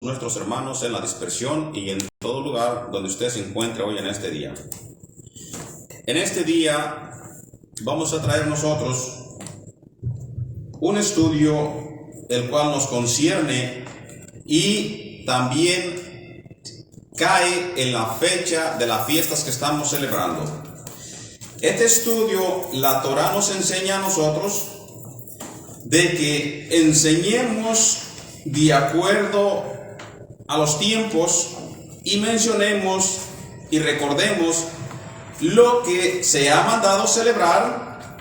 nuestros hermanos en la dispersión y en todo lugar donde usted se encuentre hoy en este día. En este día vamos a traer nosotros un estudio el cual nos concierne y también cae en la fecha de las fiestas que estamos celebrando. Este estudio, la Torá nos enseña a nosotros de que enseñemos de acuerdo a los tiempos y mencionemos y recordemos lo que se ha mandado celebrar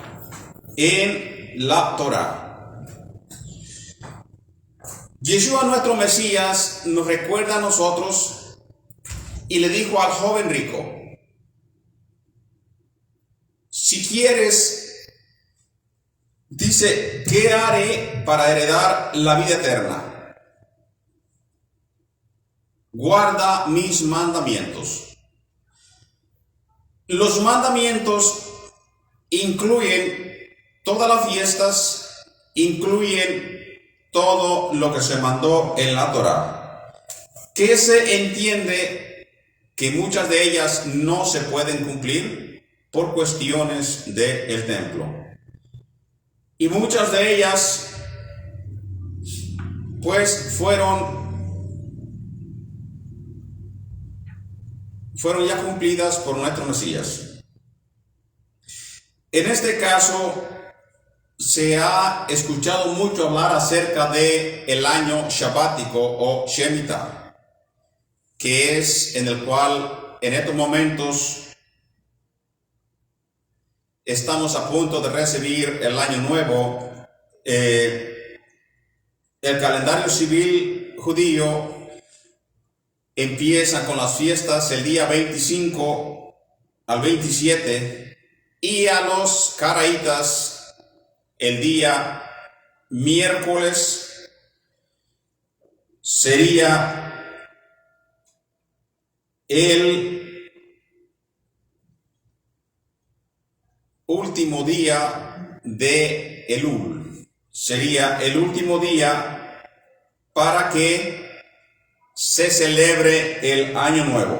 en la Torá. Yeshua, nuestro Mesías, nos recuerda a nosotros y le dijo al joven rico: si quieres, dice, ¿qué haré para heredar la vida eterna? Guarda mis mandamientos. Los mandamientos incluyen todas las fiestas, incluyen todo lo que se mandó en la Torá, que se entiende que muchas de ellas no se pueden cumplir por cuestiones del templo. Y muchas de ellas pues fueron ya cumplidas por nuestro Mesías. En este caso, se ha escuchado mucho hablar acerca de el año shabático o Shemitah, que es en el cual en estos momentos estamos a punto de recibir el año nuevo. El calendario civil judío empieza con las fiestas el día 25 al 27 y a los caraítas el día miércoles sería el último día de Elul. Sería el último día para que se celebre el año nuevo.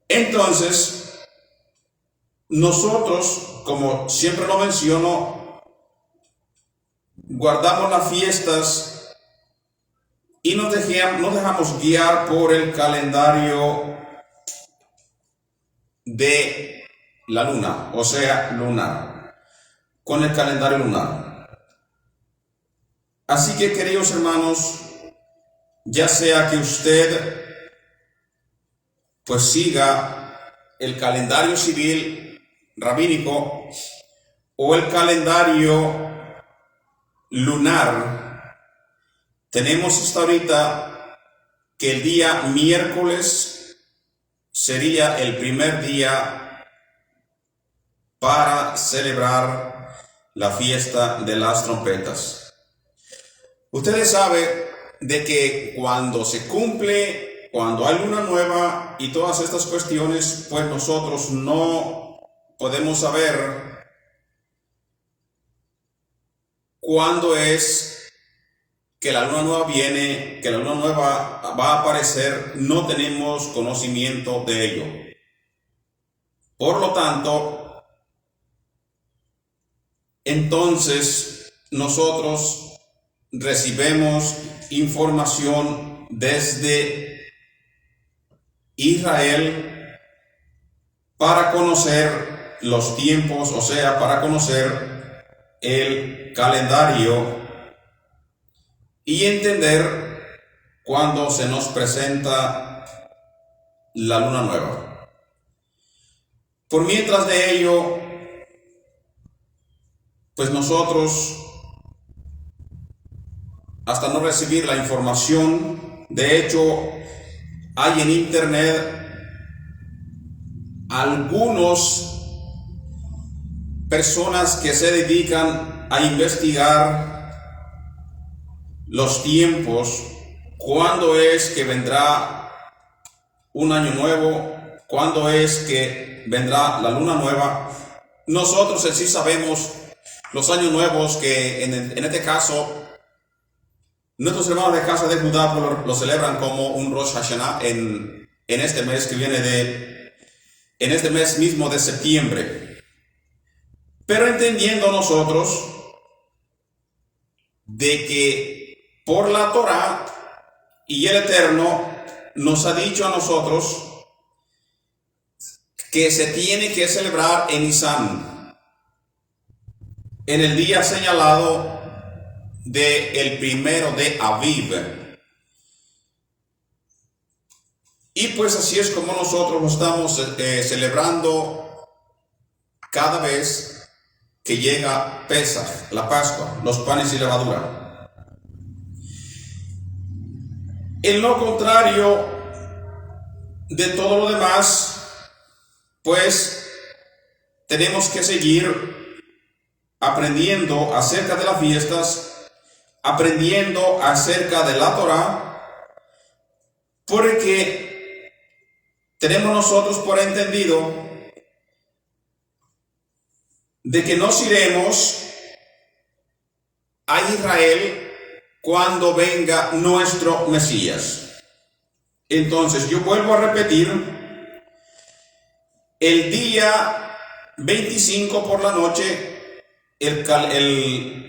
Entonces, nosotros, como siempre lo menciono, guardamos las fiestas y nos dejamos guiar por el calendario de la luna, o sea, lunar, con el calendario lunar. Así que, queridos hermanos, ya sea que usted pues siga el calendario civil rabínico o el calendario lunar, tenemos hasta ahorita que el día miércoles sería el primer día para celebrar la fiesta de las trompetas. Ustedes saben de que cuando hay luna nueva y todas estas cuestiones, pues nosotros no podemos saber cuándo es que la luna nueva viene, que la luna nueva va a aparecer. No tenemos conocimiento de ello. Por lo tanto, entonces nosotros recibimos información desde Israel para conocer los tiempos, o sea, para conocer el calendario y entender cuándo se nos presenta la luna nueva. Por mientras de ello, pues nosotros, hasta no recibir la información, de hecho, hay en internet algunas personas que se dedican a investigar los tiempos, cuándo es que vendrá un año nuevo, cuándo es que vendrá la luna nueva. Nosotros en sí sabemos los años nuevos, que en este caso Nuestros hermanos de casa de Judá lo celebran como un Rosh Hashanah en este mes que viene en este mes mismo de septiembre. Pero entendiendo nosotros de que por la Torá y el Eterno nos ha dicho a nosotros que se tiene que celebrar en Nisan, en el día señalado del 1 de Aviv. Y pues así es como nosotros lo estamos celebrando cada vez que llega Pesaj, la Pascua, los panes y levadura. En lo contrario de todo lo demás, pues tenemos que seguir aprendiendo acerca de las fiestas, aprendiendo acerca de la Torá, porque tenemos nosotros por entendido de que nos iremos a Israel cuando venga nuestro Mesías. Entonces yo vuelvo a repetir, el día 25 por la noche,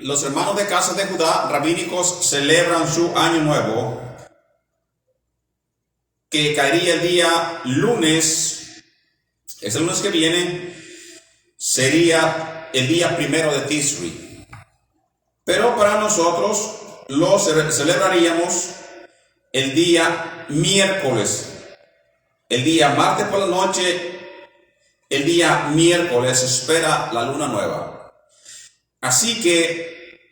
los hermanos de casa de Judá rabínicos celebran su año nuevo, que caería el día lunes, ese lunes que viene, sería el día 1 de Tisri. Pero para nosotros lo celebraríamos el día miércoles, el día martes por la noche. El día miércoles espera la luna nueva. Así que,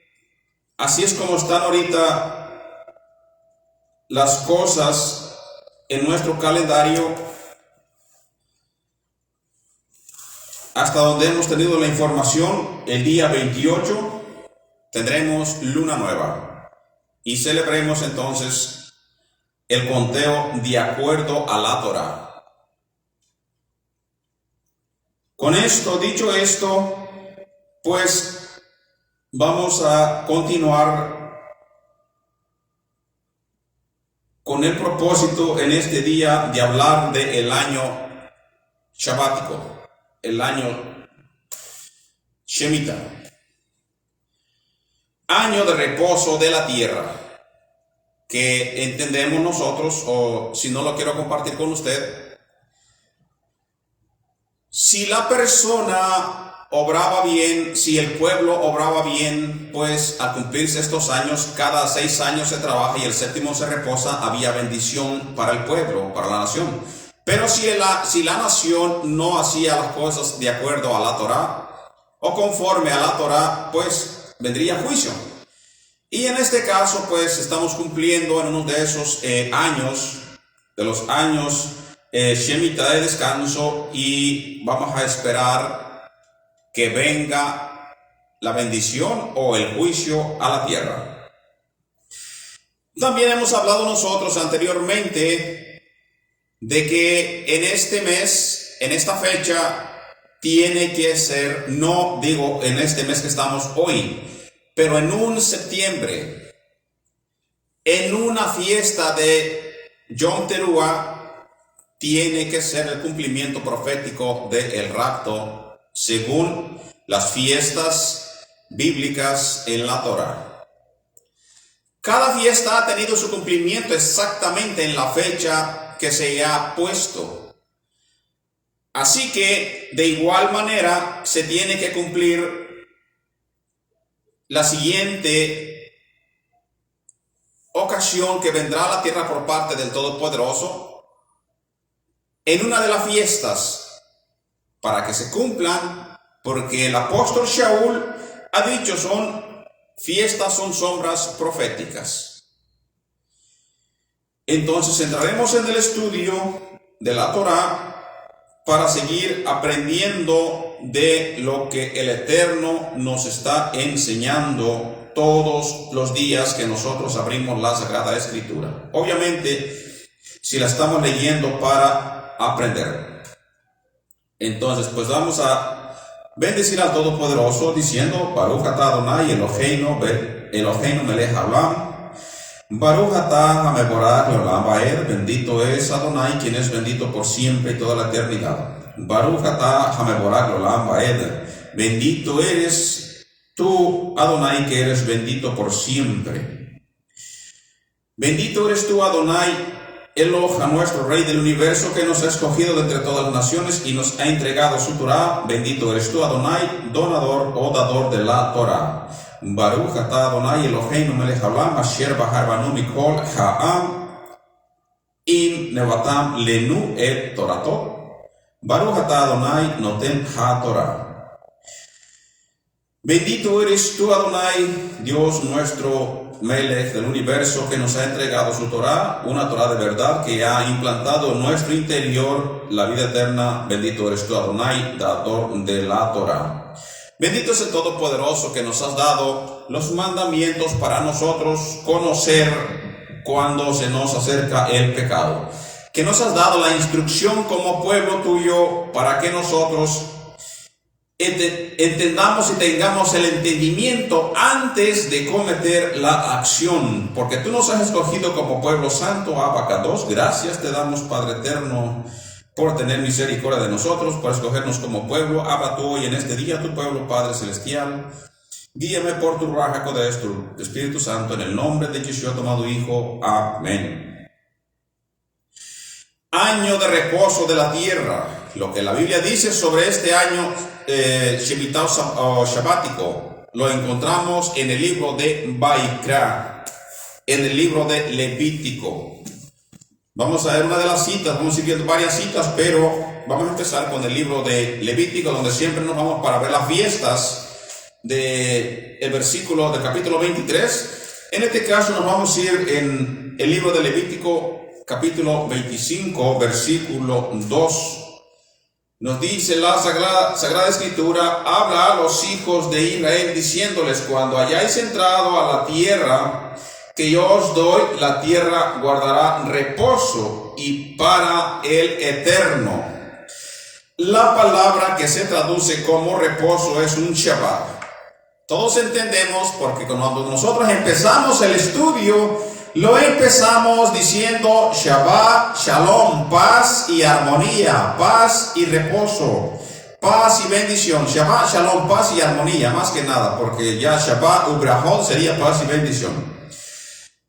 así es como están ahorita las cosas en nuestro calendario, hasta donde hemos tenido la información. El día 28 tendremos luna nueva y celebremos entonces el conteo de acuerdo a la Torá. Con esto, dicho esto, pues vamos a continuar con el propósito en este día de hablar del año shabático, el año Shemitah, año de reposo de la tierra, que entendemos nosotros, o si no lo quiero compartir con usted, si la persona obraba bien, si el pueblo obraba bien, pues al cumplirse estos años, cada 6 años se trabaja y el séptimo se reposa, había bendición para el pueblo, para la nación. Pero si la nación no hacía las cosas de acuerdo a la Torá o conforme a la Torá, pues vendría juicio. Y en este caso, pues estamos cumpliendo en uno de esos años, de los años Shemitah de descanso, y vamos a esperar que venga la bendición o el juicio a la tierra. También hemos hablado nosotros anteriormente de que en este mes, en esta fecha, tiene que ser, no digo en este mes que estamos hoy, pero en un septiembre, en una fiesta de Yom Teruah, tiene que ser el cumplimiento profético del rapto según las fiestas bíblicas en la Torá. Cada fiesta ha tenido su cumplimiento exactamente en la fecha que se ha puesto. Así que de igual manera se tiene que cumplir la siguiente ocasión que vendrá a la tierra por parte del Todopoderoso en una de las fiestas, para que se cumplan, porque el apóstol Shaul ha dicho, fiestas son sombras proféticas. Entonces entraremos en el estudio de la Torá para seguir aprendiendo de lo que el Eterno nos está enseñando todos los días que nosotros abrimos la Sagrada Escritura. Obviamente, si la estamos leyendo para aprender. Entonces, pues vamos a bendecir al Todopoderoso diciendo: Baruch atah Adonai Eloheinu melech haolam, Baruch atah hameborach leolam vaed, bendito es Adonai, quien es bendito por siempre y toda la eternidad. Baruch atah hameborach leolam vaed, bendito eres tú, Adonai, que eres bendito por siempre. Bendito eres tú, Adonai, Eloh, a nuestro Rey del universo, que nos ha escogido de entre todas las naciones y nos ha entregado su Torah. Bendito eres tú, Adonai, donador o dador de la Torah. Baruch atah Adonai Eloheinu melech haolam, asher bahar banu mikol ha'am, im nevatam lenu et torato. Baruch atah Adonai noten ha-Torah. Bendito eres tú, Adonai, Dios nuestro Melech del universo, que nos ha entregado su Torah, una Torah de verdad que ha implantado en nuestro interior la vida eterna. Bendito eres tú, Adonai, dador de la Torah. Bendito es el Todopoderoso, que nos has dado los mandamientos para nosotros conocer cuando se nos acerca el pecado, que nos has dado la instrucción como pueblo tuyo para que nosotros entendamos y tengamos el entendimiento antes de cometer la acción, porque tú nos has escogido como pueblo santo. Abba Kadosh, gracias te damos, Padre eterno, por tener misericordia de nosotros, por escogernos como pueblo. Abba tú hoy en este día, tu pueblo, Padre celestial, guíame por tu Ruach HaKodesh, tu Espíritu Santo, en el nombre de Yeshua, tu amado Hijo. Amén. Año de reposo de la tierra. Lo que la Biblia dice sobre este año Shemitah o Shabático lo encontramos en el libro de Vaikra, en el libro de Levítico. Vamos a ver una de las citas, vamos a ir viendo varias citas, pero vamos a empezar con el libro de Levítico, donde siempre nos vamos para ver las fiestas del versículo del capítulo 23. En este caso nos vamos a ir en el libro de Levítico, capítulo 25, versículo 2. Nos dice la Sagrada Escritura: habla a los hijos de Israel diciéndoles, cuando hayáis entrado a la tierra que yo os doy, la tierra guardará reposo y para el eterno. La palabra que se traduce como reposo es un Shabbat. Todos entendemos, porque cuando nosotros empezamos el estudio, lo empezamos diciendo Shabbat, Shalom, paz y armonía, paz y reposo, paz y bendición. Shabbat, Shalom, paz y armonía, más que nada, porque ya Shabbat, Ubrahot sería paz y bendición.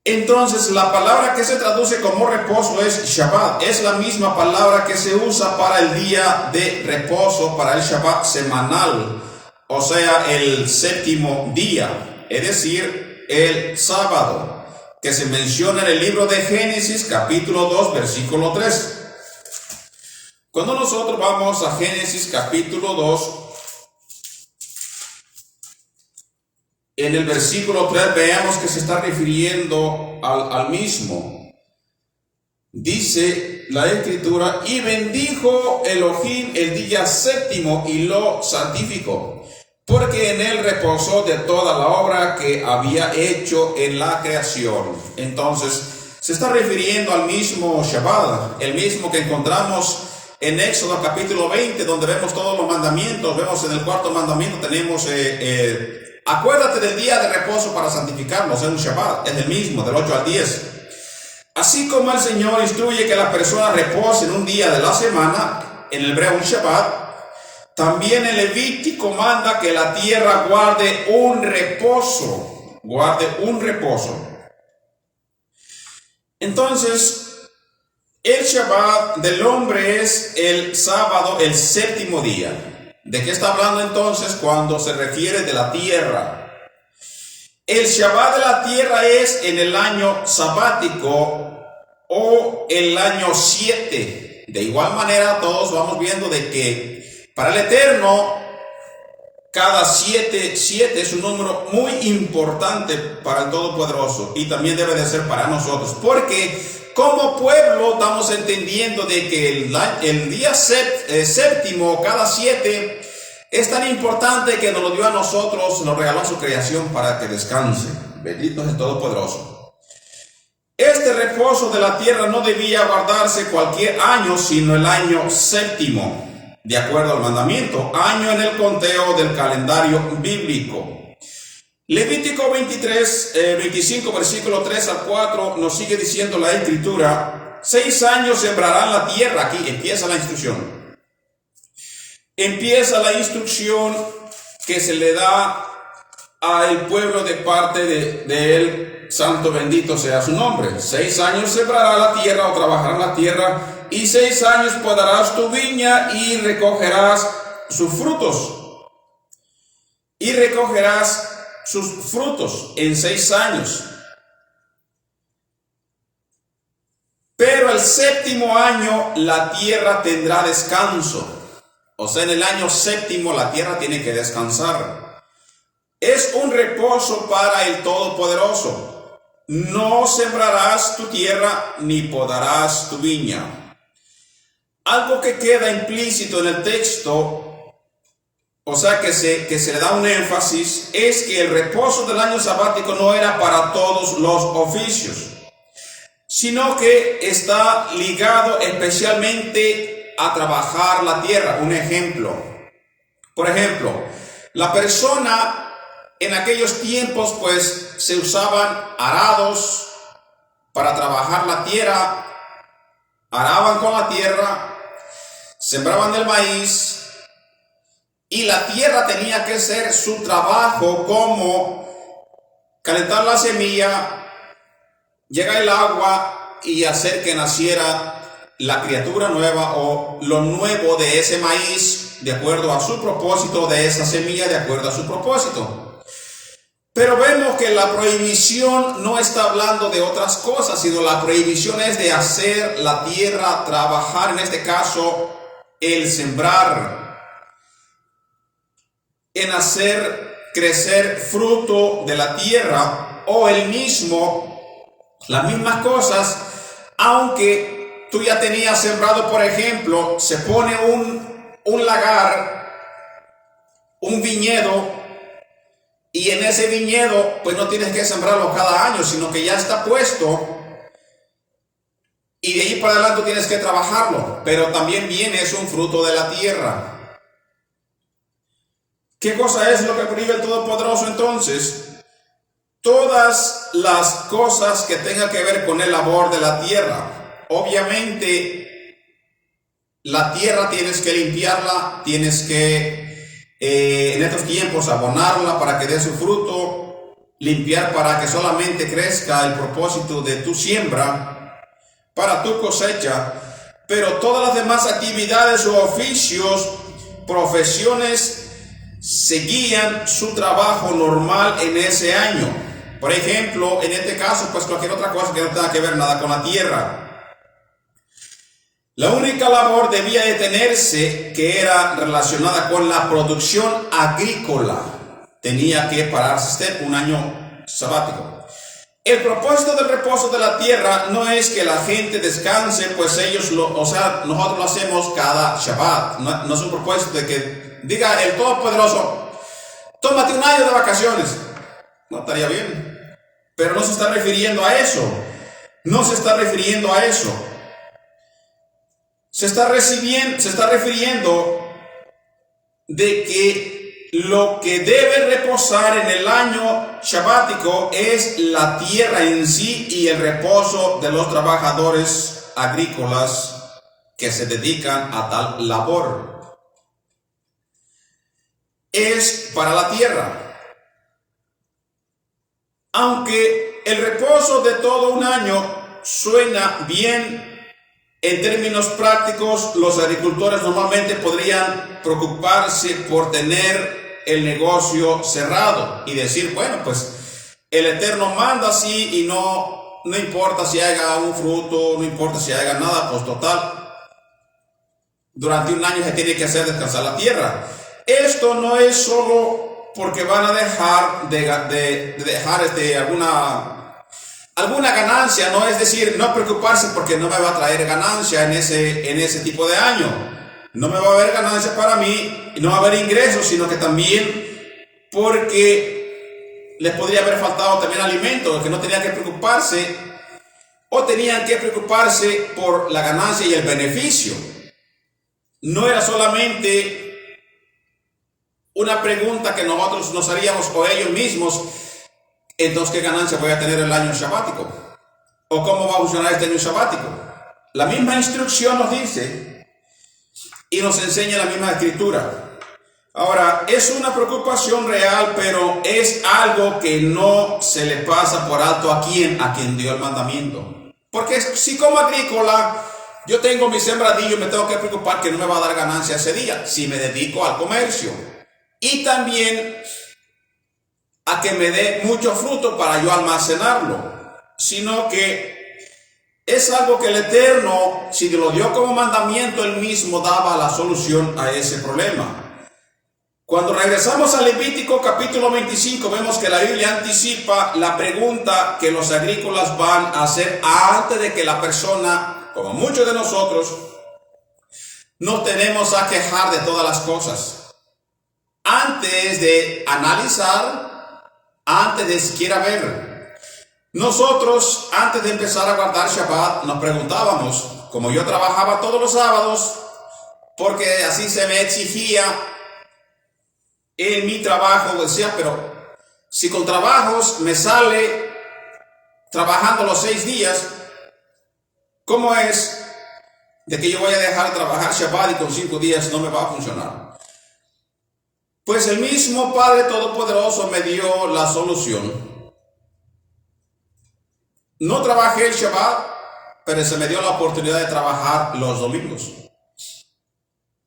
Entonces, la palabra que se traduce como reposo es Shabbat. Es la misma palabra que se usa para el día de reposo, para el Shabbat semanal, o sea, el séptimo día, es decir, el sábado, que se menciona en el libro de Génesis, capítulo 2, versículo 3. Cuando nosotros vamos a Génesis, capítulo 2, en el versículo 3, veamos que se está refiriendo al mismo. Dice la Escritura: y bendijo Elohim el día séptimo y lo santificó, porque en él reposó de toda la obra que había hecho en la creación. Entonces, se está refiriendo al mismo Shabbat, el mismo que encontramos en Éxodo capítulo 20, donde vemos todos los mandamientos. Vemos en el cuarto mandamiento, tenemos, acuérdate del día de reposo para santificarlo, es un Shabbat, es el mismo, del 8 al 10. Así como el Señor instruye que la persona repose en un día de la semana, en el hebreo un Shabbat, también el Levítico manda que la tierra guarde un reposo. Guarde un reposo. Entonces, el Shabbat del hombre es el sábado, el séptimo día. ¿De qué está hablando entonces cuando se refiere de la tierra? El Shabbat de la tierra es en el año sabático o el año 7. De igual manera, todos vamos viendo de que para el Eterno, cada 7 es un número muy importante para el Todopoderoso, y también debe de ser para nosotros, porque como pueblo estamos entendiendo de que el día séptimo, cada 7, es tan importante que nos lo dio a nosotros, nos regaló su creación para que descanse. Bendito es el Todopoderoso. Este reposo de la tierra no debía guardarse cualquier año, sino el año séptimo, de acuerdo al mandamiento, año en el conteo del calendario bíblico. Levítico 25, versículo 3 al 4, nos sigue diciendo la Escritura: 6 años sembrarán la tierra. Aquí empieza la instrucción. Empieza la instrucción que se le da al pueblo de parte de él, santo bendito sea su nombre. 6 años sembrará la tierra o trabajará la tierra, y 6 años podarás tu viña y recogerás sus frutos. Y recogerás sus frutos en 6 años. Pero el 7º año la tierra tendrá descanso. O sea, en el año 7º la tierra tiene que descansar. Es un reposo para el Todopoderoso. No sembrarás tu tierra ni podarás tu viña. Algo que queda implícito en el texto, o sea que se le da un énfasis, es que el reposo del año sabático no era para todos los oficios, sino que está ligado especialmente a trabajar la tierra. Un ejemplo, por ejemplo, la persona en aquellos tiempos pues se usaban arados para trabajar la tierra, araban con la tierra, sembraban el maíz, y la tierra tenía que ser su trabajo, como calentar la semilla, llega el agua y hacer que naciera la criatura nueva o lo nuevo de ese maíz, de acuerdo a su propósito, de esa semilla, de acuerdo a su propósito. Pero vemos que la prohibición no está hablando de otras cosas, sino la prohibición es de hacer la tierra trabajar, en este caso, el sembrar, en hacer crecer fruto de la tierra, o las mismas cosas, aunque tú ya tenías sembrado. Por ejemplo, se pone un lagar, un viñedo, y en ese viñedo pues no tienes que sembrarlo cada año, sino que ya está puesto, y de ahí para adelante tienes que trabajarlo, pero también es un fruto de la tierra. ¿Qué cosa es lo que prohíbe el Todopoderoso entonces? Todas las cosas que tengan que ver con el labor de la tierra. Obviamente, la tierra tienes que limpiarla, tienes que en estos tiempos abonarla para que dé su fruto, limpiar para que solamente crezca el propósito de tu siembra, para tu cosecha. Pero todas las demás actividades o oficios, profesiones, seguían su trabajo normal en ese año. Por ejemplo, en este caso, pues cualquier otra cosa que no tenga que ver nada con la tierra. La única labor debía detenerse que era relacionada con la producción agrícola. Tenía que pararse un año sabático. El propósito del reposo de la tierra no es que la gente descanse, pues nosotros lo hacemos cada Shabbat. No es un propósito de que diga el Todopoderoso: tómate un año de vacaciones. No estaría bien, pero no se está refiriendo a eso. No se está refiriendo a eso. Se está refiriendo de que lo que debe reposar en el año shabático es la tierra en sí y el reposo de los trabajadores agrícolas que se dedican a tal labor. Es para la tierra. Aunque el reposo de todo un año suena bien, en términos prácticos, los agricultores normalmente podrían preocuparse por tener el negocio cerrado y decir: bueno, pues el Eterno manda así y no importa si haya un fruto, no importa si haya nada, pues total, durante un año se tiene que hacer descansar la tierra. Esto no es solo porque van a dejar de dejar alguna ganancia, no es decir, no preocuparse porque no me va a traer ganancia en ese tipo de año. No me va a haber ganancia para mí y no va a haber ingresos, sino que también porque les podría haber faltado también alimento, que no tenían que preocuparse, o tenían que preocuparse por la ganancia y el beneficio. No era solamente una pregunta que nosotros nos haríamos o ellos mismos: entonces ¿qué ganancia voy a tener el año sabático? ¿O cómo va a funcionar este año sabático? La misma instrucción nos dice y nos enseña la misma escritura. Ahora, es una preocupación real, pero es algo que no se le pasa por alto a quien dio el mandamiento. Porque si como agrícola yo tengo mi sembradillo, me tengo que preocupar que no me va a dar ganancia ese día, si me dedico al comercio. Y también a que me dé mucho fruto para yo almacenarlo. Sino que es algo que el Eterno, si lo dio como mandamiento, él mismo daba la solución a ese problema. Cuando regresamos a Levítico capítulo 25, vemos que la Biblia anticipa la pregunta que los agrícolas van a hacer antes de que la persona, como muchos de nosotros, nos tenemos a quejar de todas las cosas. Antes de analizar, antes de siquiera ver. Nosotros, antes de empezar a guardar Shabbat, nos preguntábamos, como yo trabajaba todos los sábados, porque así se me exigía en mi trabajo, decía, pero si con trabajos me sale trabajando los 6 días, ¿cómo es de que yo voy a dejar de trabajar Shabbat y con 5 días no me va a funcionar? Pues el mismo Padre Todopoderoso me dio la solución. No trabajé el Shabbat, pero se me dio la oportunidad de trabajar los domingos.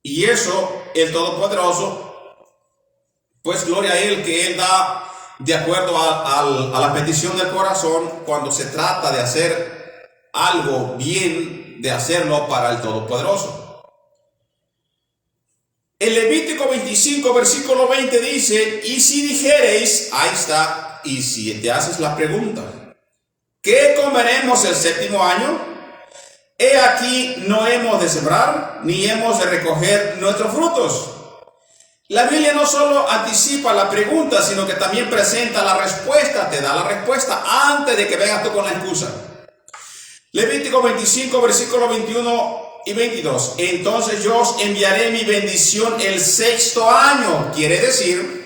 Y eso, el Todopoderoso, pues gloria a Él, que Él da de acuerdo a la petición del corazón cuando se trata de hacer algo bien, de hacerlo para el Todopoderoso. En Levítico 25, versículo 20 dice, y si dijereis, ahí está, y si te haces la pregunta, ¿qué comeremos el 7º año? He aquí, no hemos de sembrar, ni hemos de recoger nuestros frutos. La Biblia no solo anticipa la pregunta, sino que también presenta la respuesta, te da la respuesta antes de que vengas tú con la excusa. Levítico 25, versículos 21 y 22. Entonces yo os enviaré mi bendición el 6º año. Quiere decir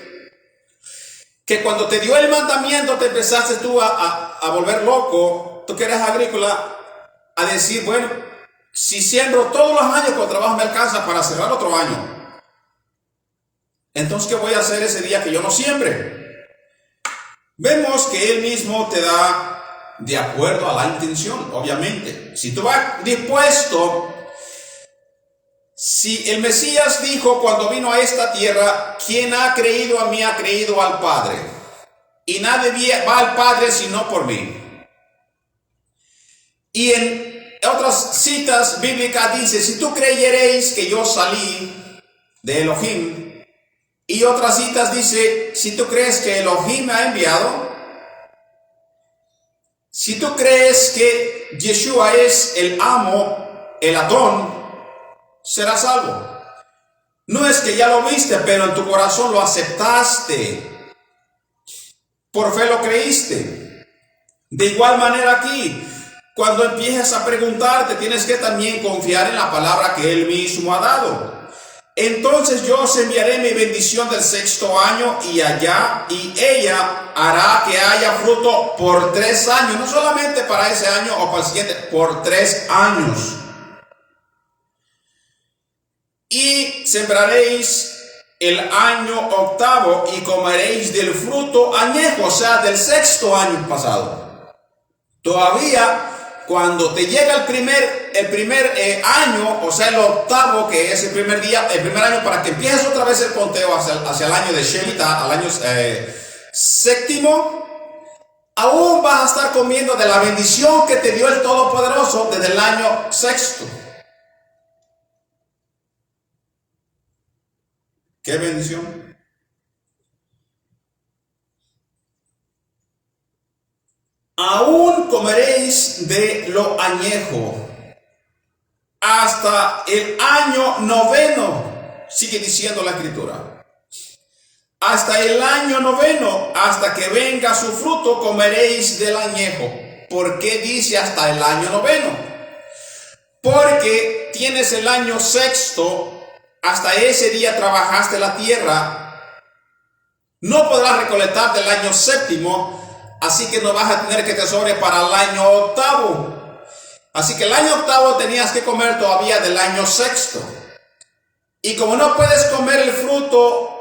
que cuando te dio el mandamiento te empezaste tú a volver loco, tú que eres agrícola, a decir, bueno, si siembro todos los años con trabajo me alcanza para cerrar otro año. Entonces, ¿qué voy a hacer ese día que yo no siembre? Vemos que Él mismo te da de acuerdo a la intención, obviamente. Si tú vas dispuesto, si el Mesías dijo cuando vino a esta tierra, quien ha creído a mí ha creído al Padre. Y nadie va al Padre sino por mí. Y en otras citas bíblicas dice, si tú creyereis que yo salí de Elohim, y otras citas dice, si tú crees que Elohim me ha enviado, si tú crees que Yeshua es el amo, el Adón, serás salvo. No es que ya lo viste, pero en tu corazón lo aceptaste. Por fe lo creíste. De igual manera aquí, cuando empieces a preguntarte, tienes que también confiar en la palabra que Él mismo ha dado. Entonces yo os enviaré mi bendición del 6º año y ella hará que haya fruto por 3 años, no solamente para ese año o para el siguiente, por 3 años. Y sembraréis el año 8º y comeréis del fruto añejo, o sea, del 6º año pasado. Todavía cuando te llega el primer año, o sea, el 8º, que es el primer año, para que empieces otra vez el conteo hacia el año de Shemitah, al año 7º, aún vas a estar comiendo de la bendición que te dio el Todopoderoso desde el año 6º. ¿Qué bendición? Aún comeréis de lo añejo hasta el año 9, sigue diciendo la escritura. Hasta el año 9, hasta que venga su fruto, comeréis del añejo. ¿Por qué dice hasta el año 9? Porque tienes el año 6º, hasta ese día trabajaste la tierra, no podrás recolectar del año 7º, así que no vas a tener que te sobre para el año octavo. Así que el año octavo tenías que comer todavía del año sexto. Y como no puedes comer el fruto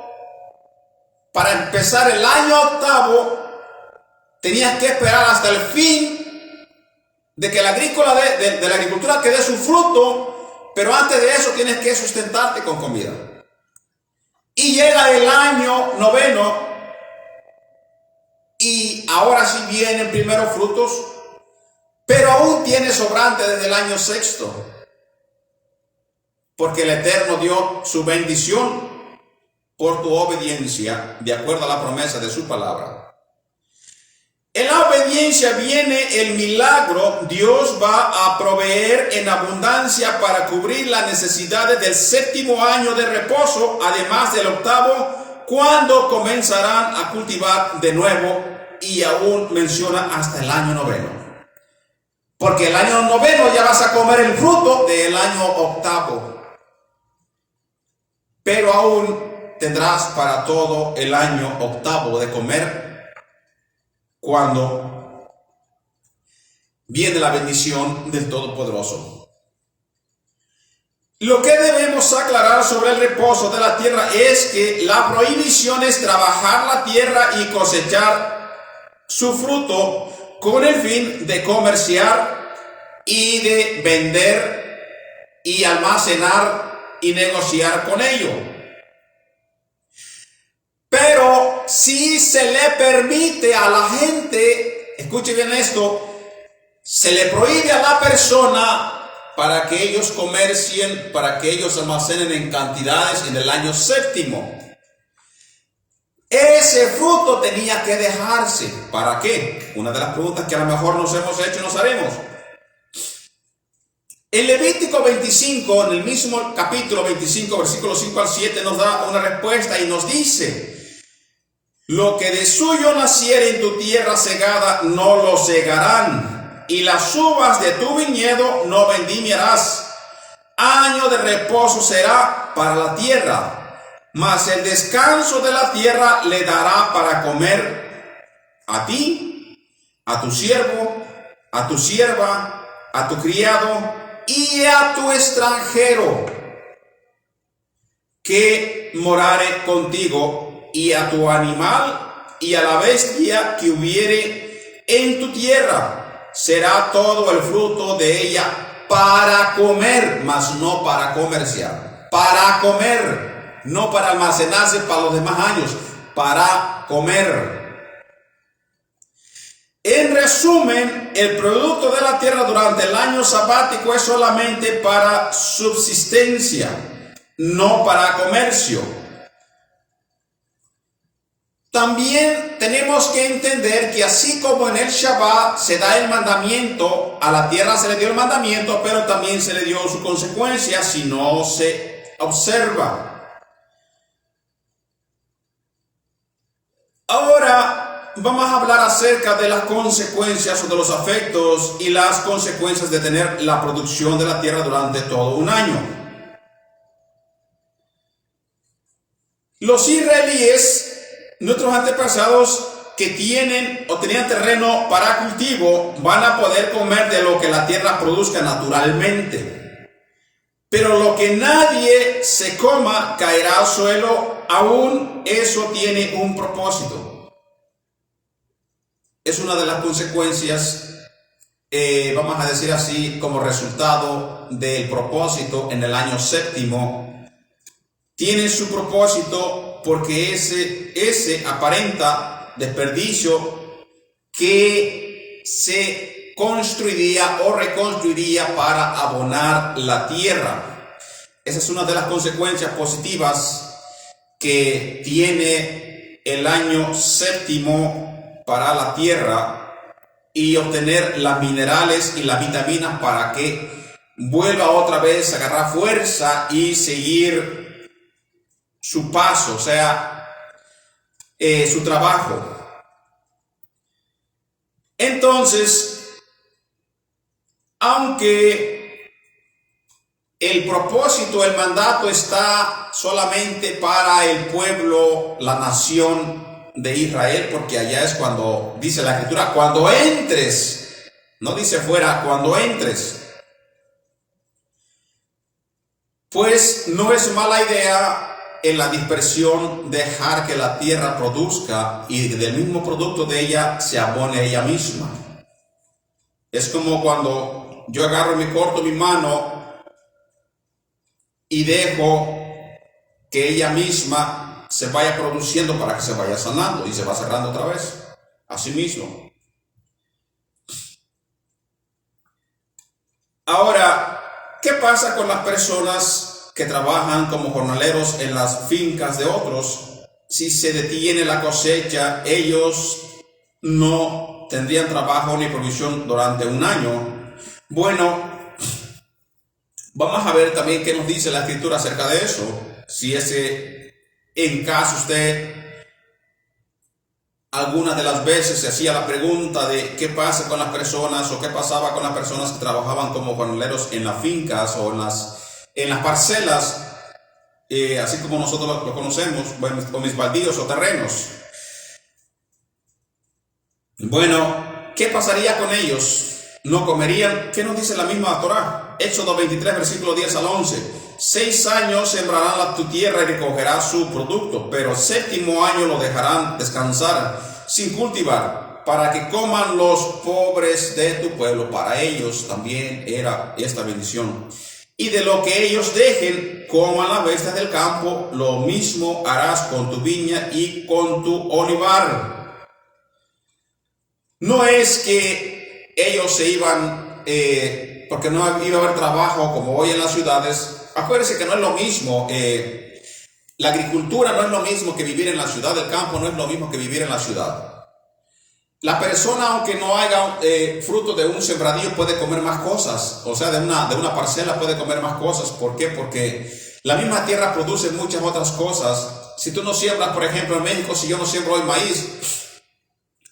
para empezar el año octavo, tenías que esperar hasta el fin de que la agricultura que dé su fruto, pero antes de eso tienes que sustentarte con comida. Y llega el año noveno y ahora sí vienen primeros frutos, pero aún tienes sobrante desde el año sexto, porque el Eterno dio su bendición por tu obediencia, de acuerdo a la promesa de su palabra. En la obediencia viene el milagro. Dios va a proveer en abundancia para cubrir las necesidades del séptimo año de reposo, además del octavo, cuando comenzarán a cultivar de nuevo, y aún menciona hasta el año noveno. Porque el año noveno ya vas a comer el fruto del año octavo. Pero aún tendrás para todo el año octavo de comer cuando viene la bendición del Todopoderoso. Lo que debemos aclarar sobre el reposo de la tierra es que la prohibición es trabajar la tierra y cosechar su fruto con el fin de comerciar y de vender y almacenar y negociar con ello. Pero si se le permite a la gente, escuche bien esto, se le prohíbe a la persona para que ellos comercien, para que ellos almacenen en cantidades en el año séptimo. Ese fruto tenía que dejarse. ¿Para qué? Una de las preguntas que a lo mejor nos hemos hecho y nos haremos. En Levítico 25, en el mismo capítulo 25, versículos 5 al 7, nos da una respuesta y nos dice: lo que de suyo naciere en tu tierra segada, no lo segarán, y las uvas de tu viñedo no vendimiarás. Año de reposo será para la tierra, mas el descanso de la tierra le dará para comer a ti, a tu siervo, a tu sierva, a tu criado y a tu extranjero que morare contigo, y a tu animal y a la bestia que hubiere en tu tierra. Será todo el fruto de ella para comer, mas no para comerciar. Para comer, no para almacenarse para los demás años, para comer. En resumen, el producto de la tierra durante el año sabático es solamente para subsistencia, no para comercio. También tenemos que entender que así como en el Shabbat se da el mandamiento, a la tierra se le dio el mandamiento, pero también se le dio su consecuencia si no se observa. Ahora vamos a hablar acerca de las consecuencias o de los efectos y las consecuencias de tener la producción de la tierra durante todo un año. Los israelíes, nuestros antepasados que tienen o tenían terreno para cultivo, van a poder comer de lo que la tierra produzca naturalmente. Pero lo que nadie se coma caerá al suelo, aún eso tiene un propósito. Es una de las consecuencias, vamos a decir así, como resultado del propósito en el año séptimo. Tiene su propósito porque ese aparenta desperdicio que se construiría o reconstruiría para abonar la tierra. Esa es una de las consecuencias positivas que tiene el año séptimo para la tierra, y obtener las minerales y las vitaminas para que vuelva otra vez a agarrar fuerza y seguir su paso, o sea, su trabajo. Entonces, aunque el propósito, el mandato está solamente para el pueblo, la nación de Israel, porque allá es cuando, dice la Escritura, cuando entres, no dice fuera, cuando entres. Pues no es mala idea en la dispersión dejar que la tierra produzca y del mismo producto de ella se abone ella misma. Es como cuando yo agarro y me corto mi mano y dejo que ella misma se vaya produciendo para que se vaya sanando y se va cerrando otra vez. Así mismo. Ahora, ¿qué pasa con las personas que trabajan como jornaleros en las fincas de otros? Si se detiene la cosecha, ellos no tendrían trabajo ni provisión durante un año. Bueno, vamos a ver también qué nos dice la Escritura acerca de eso. Si en caso usted algunas de las veces se hacía la pregunta de qué pasa con las personas o qué pasaba con las personas que trabajaban como jornaleros en las fincas o en las parcelas, así como nosotros lo conocemos, o mis baldíos o terrenos. Bueno, ¿qué pasaría con ellos? ¿No comerían? ¿Qué nos dice la misma Torá? Éxodo 23, versículo 10 al 11. 6 años sembrarán tu tierra y recogerás su producto, pero el 7º año lo dejarán descansar sin cultivar, para que coman los pobres de tu pueblo. Para ellos también era esta bendición. Y de lo que ellos dejen, coman las bestias del campo, lo mismo harás con tu viña y con tu olivar. No es que ellos se iban, porque no iba a haber trabajo como hoy en las ciudades. Acuérdense que no es lo mismo, la agricultura no es lo mismo que vivir en la ciudad, el campo no es lo mismo que vivir en la ciudad. La persona, aunque no haga fruto de un sembradío, puede comer más cosas, o sea, de una parcela puede comer más cosas. ¿Por qué? Porque la misma tierra produce muchas otras cosas. Si tú no siembras, por ejemplo, en México, si yo no siembro hoy maíz,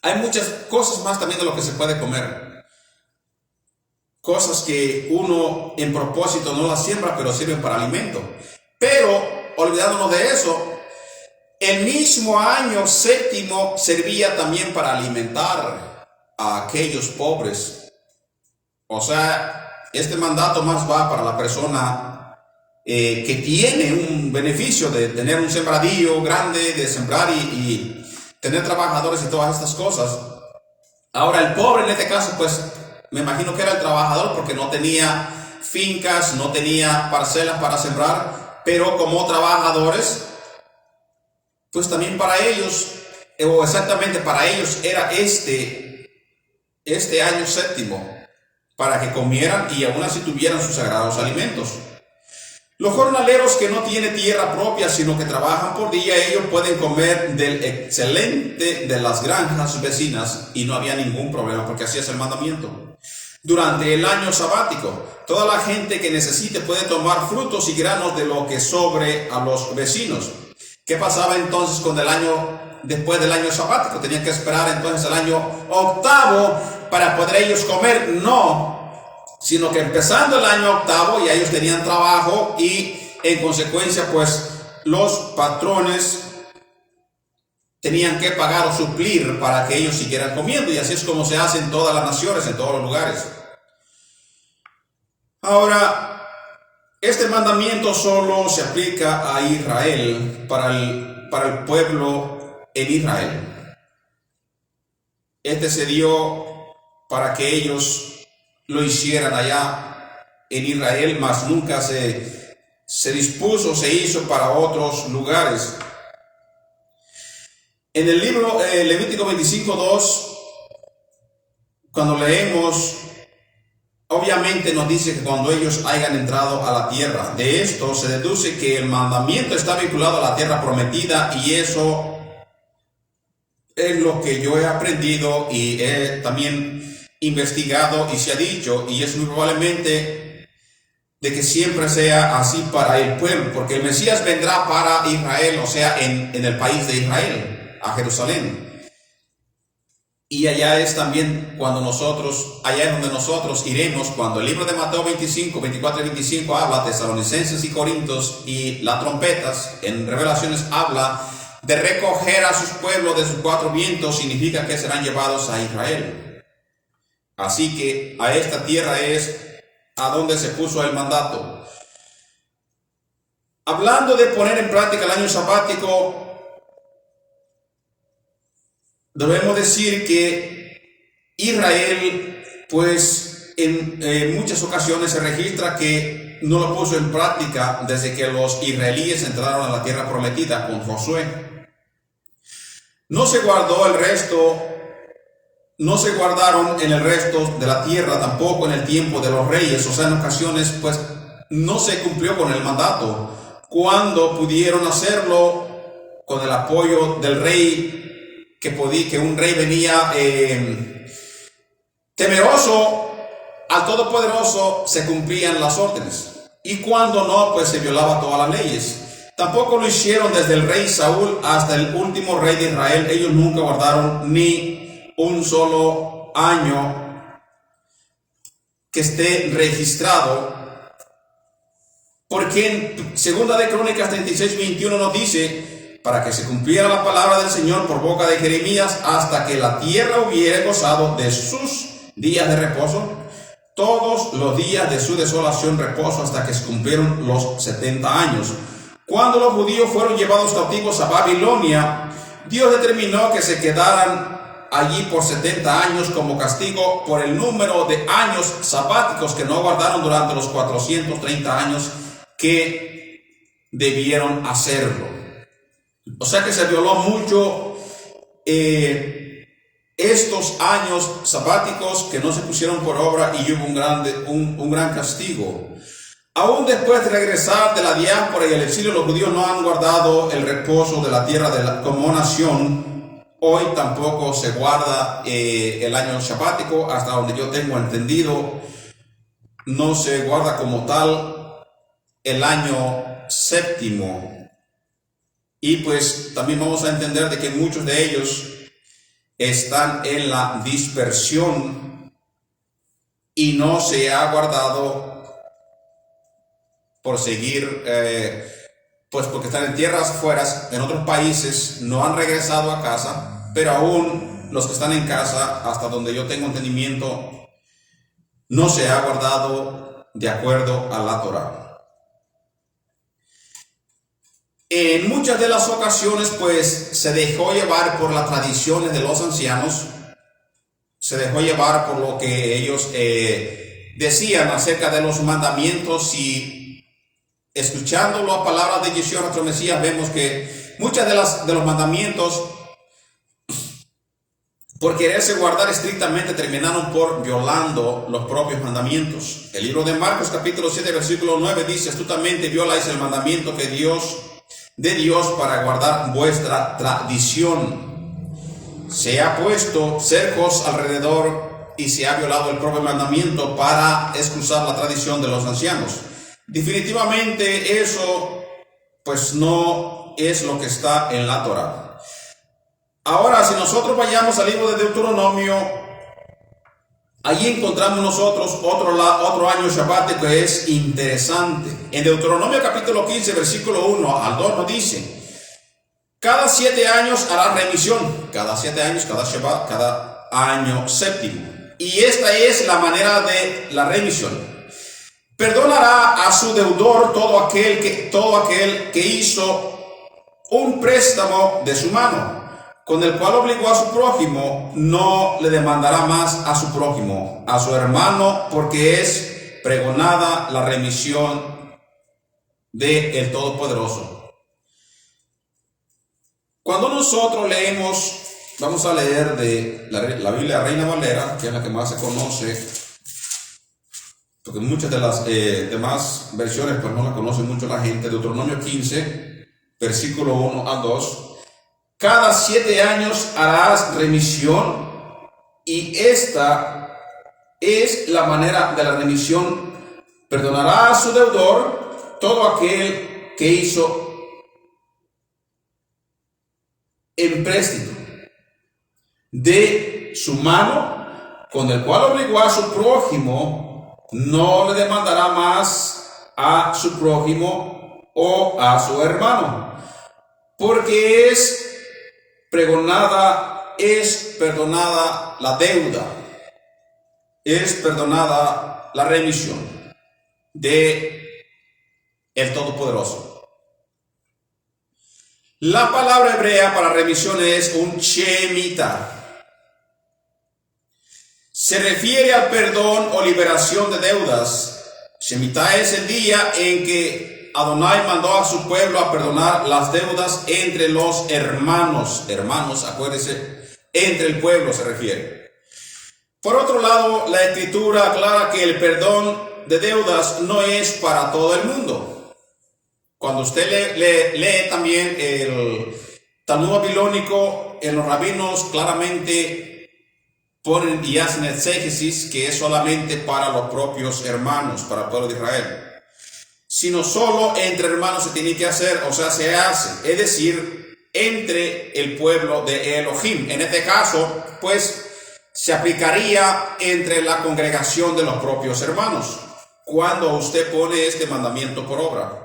hay muchas cosas más también de lo que se puede comer. Cosas que uno en propósito no las siembra, pero sirven para alimento. Pero, olvidándonos de eso, el mismo año 7º servía también para alimentar a aquellos pobres. O sea, este mandato más va para la persona que tiene un beneficio de tener un sembradío grande, de sembrar y tener trabajadores y todas estas cosas. Ahora, el pobre en este caso, pues, me imagino que era el trabajador porque no tenía fincas, no tenía parcelas para sembrar, pero como trabajadores, pues también para ellos, o exactamente para ellos, era este año 7º, para que comieran y aún así tuvieran sus sagrados alimentos. Los jornaleros que no tienen tierra propia, sino que trabajan por día, ellos pueden comer del excelente de las granjas vecinas y no había ningún problema, porque así es el mandamiento. Durante el año sabático, toda la gente que necesite puede tomar frutos y granos de lo que sobre a los vecinos. ¿Qué pasaba entonces con después del año sabático? ¿Tenían que esperar entonces el año 8º para poder ellos comer? No, sino que empezando el año 8º ya ellos tenían trabajo y en consecuencia pues los patrones tenían que pagar o suplir para que ellos siguieran comiendo, y así es como se hace en todas las naciones, en todos los lugares. Ahora, este mandamiento solo se aplica a Israel, para el pueblo en Israel. Este se dio para que ellos lo hicieran allá en Israel, mas nunca se dispuso, se hizo para otros lugares. En el libro Levítico 25:2, cuando leemos, obviamente nos dice que cuando ellos hayan entrado a la tierra. De esto se deduce que el mandamiento está vinculado a la tierra prometida, y eso es lo que yo he aprendido y he también investigado, y se ha dicho, y es muy probablemente de que siempre sea así para el pueblo, porque el Mesías vendrá para Israel, o sea, en el país de Israel, a Jerusalén. Y allá es también allá es donde nosotros iremos, cuando el libro de Mateo 25, 24 y 25 habla Tesalonicenses y Corintios, y las trompetas, en Revelaciones habla de recoger a sus pueblos de sus cuatro vientos, significa que serán llevados a Israel. Así que a esta tierra es a donde se puso el mandato. Hablando de poner en práctica el año sabático, debemos decir que Israel, pues en muchas ocasiones se registra que no lo puso en práctica desde que los israelíes entraron a la tierra prometida con Josué. No se guardó el resto, no se guardaron en el resto de la tierra, tampoco en el tiempo de los reyes. O sea, en ocasiones, pues, no se cumplió con el mandato. Cuando pudieron hacerlo con el apoyo del rey, que un rey venía temeroso al Todopoderoso, se cumplían las órdenes. Y cuando no, pues se violaba todas las leyes. Tampoco lo hicieron desde el rey Saúl hasta el último rey de Israel. Ellos nunca guardaron ni un solo año que esté registrado. Porque en 2 de Crónicas 36:21 nos dice, para que se cumpliera la palabra del Señor por boca de Jeremías, hasta que la tierra hubiere gozado de sus días de reposo, todos los días de su desolación reposo, hasta que se cumplieron los 70 años. Cuando los judíos fueron llevados cautivos a Babilonia, Dios determinó que se quedaran allí por 70 años como castigo por el número de años sabáticos que no guardaron durante los 430 años que debieron hacerlo. O sea que se violó mucho estos años sabáticos que no se pusieron por obra, y hubo un gran castigo. Aún después de regresar de la diáspora y el exilio, los judíos no han guardado el reposo de la tierra como nación. Hoy tampoco se guarda el año sabático, hasta donde yo tengo entendido. No se guarda como tal el año séptimo. Y pues también vamos a entender de que muchos de ellos están en la dispersión y no se ha guardado por seguir, pues porque están en tierras fuera, en otros países, no han regresado a casa, pero aún los que están en casa, hasta donde yo tengo entendimiento, no se ha guardado de acuerdo a la Torá. En muchas de las ocasiones, pues, se dejó llevar por las tradiciones de los ancianos, se dejó llevar por lo que ellos decían acerca de los mandamientos, y escuchando las palabras de Yeshua, nuestro Mesías, vemos que muchas de los mandamientos, por quererse guardar estrictamente, terminaron por violando los propios mandamientos. El libro de Marcos, capítulo 7, versículo 9, dice: astutamente violáis el mandamiento de Dios para guardar vuestra tradición. Se ha puesto cercos alrededor y se ha violado el propio mandamiento para excusar la tradición de los ancianos. Definitivamente eso pues no es lo que está en la Torá. Ahora, si nosotros vayamos al libro de Deuteronomio, allí encontramos nosotros otro año Shabbat que es interesante. En Deuteronomio capítulo 15, versículo 1 al 2 nos dice: cada 7 años hará remisión, cada 7 años, cada Shabbat, cada año séptimo. Y esta es la manera de la remisión. Perdonará a su deudor todo aquel que hizo un préstamo de su mano, con el cual obligó a su prójimo. No le demandará más a su prójimo, a su hermano, porque es pregonada la remisión del Todopoderoso. Cuando nosotros leemos, vamos a leer de la Biblia Reina Valera, que es la que más se conoce, porque muchas de las demás versiones pues no la conoce mucho la gente. Deuteronomio 15, versículo 1 a 2. Cada 7 años harás remisión, y esta es la manera de la remisión. Perdonará a su deudor todo aquel que hizo empréstito de su mano, con el cual obligó a su prójimo. No le demandará más a su prójimo o a su hermano. porque es perdonada la deuda, es perdonada la remisión de el Todopoderoso. La palabra hebrea para remisión es un shemitah. Se refiere al perdón o liberación de deudas. Shemitah es el día en que Adonai mandó a su pueblo a perdonar las deudas entre los hermanos. Hermanos, acuérdense, entre el pueblo se refiere. Por otro lado, la Escritura aclara que el perdón de deudas no es para todo el mundo. Cuando usted lee también el Talmud babilónico, en los rabinos claramente ponen y hacen exégesis que es solamente para los propios hermanos, para el pueblo de Israel. Sino solo entre hermanos se tiene que hacer, o sea, se hace, es decir, entre el pueblo de Elohim. En este caso, pues, se aplicaría entre la congregación de los propios hermanos, cuando usted pone este mandamiento por obra.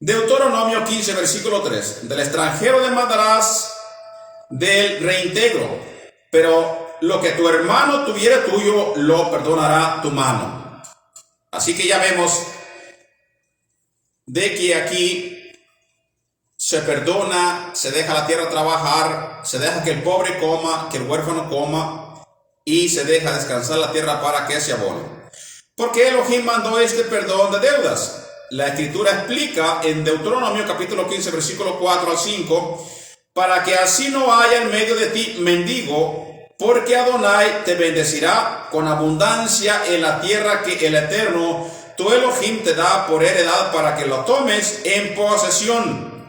Deuteronomio 15, versículo 3. Del extranjero demandarás del reintegro, pero lo que tu hermano tuviera tuyo, lo perdonará tu mano. Así que ya vemos de que aquí se perdona, se deja la tierra trabajar, se deja que el pobre coma, que el huérfano coma, y se deja descansar la tierra para que se abone. ¿Por qué Elohim mandó este perdón de deudas? La Escritura explica en Deuteronomio capítulo 15, versículo 4 al 5, para que así no haya en medio de ti mendigo, porque Adonai te bendecirá con abundancia en la tierra que el Eterno, tu Elohim, te da por heredad para que lo tomes en posesión.